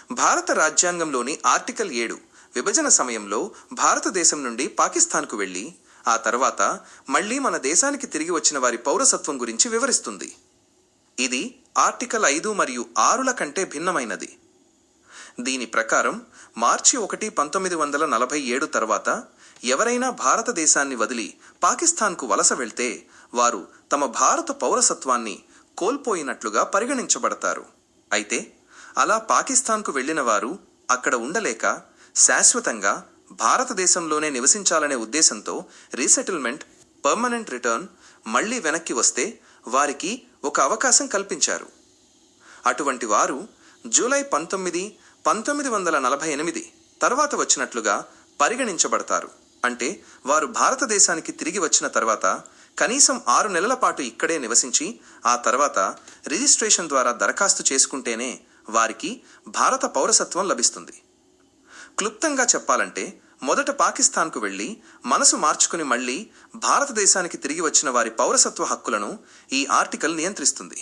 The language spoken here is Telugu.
భారత రాజ్యాంగంలోని ఆర్టికల్ 7 విభజన సమయంలో భారతదేశం నుండి పాకిస్తాన్కు వెళ్ళి ఆ తర్వాత మళ్లీ మన దేశానికి తిరిగి వచ్చిన వారి పౌరసత్వం గురించి వివరిస్తుంది. ఇది ఆర్టికల్ 5 మరియు 6ల కంటే భిన్నమైనది. దీని ప్రకారం మార్చి 1, 1947 తర్వాత ఎవరైనా భారతదేశాన్ని వదిలి పాకిస్తాన్కు వలస వెళ్తే వారు తమ భారత పౌరసత్వాన్ని కోల్పోయినట్లుగా పరిగణించబడతారు. అయితే అలా పాకిస్తాన్కు వెళ్లిన వారు అక్కడ ఉండలేక శాశ్వతంగా భారతదేశంలోనే నివసించాలనే ఉద్దేశంతో రీసెటిల్మెంట్, పర్మనెంట్ రిటర్న్ మళ్లీ వెనక్కి వస్తే వారికి ఒక అవకాశం కల్పించారు. అటువంటి వారు జూలై 19, 1948 తర్వాత వచ్చినట్లుగా పరిగణించబడతారు. అంటే వారు భారతదేశానికి తిరిగి వచ్చిన తర్వాత కనీసం 6 నెలల పాటు ఇక్కడే నివసించి ఆ తర్వాత రిజిస్ట్రేషన్ ద్వారా దరఖాస్తు చేసుకుంటేనే వారికి భారత పౌరసత్వం లభిస్తుంది. క్లుప్తంగా చెప్పాలంటే మొదట పాకిస్తాన్కు వెళ్లి మనసు మార్చుకుని మళ్లీ భారతదేశానికి తిరిగి వచ్చిన వారి పౌరసత్వ హక్కులను ఈ ఆర్టికల్ నియంత్రిస్తుంది.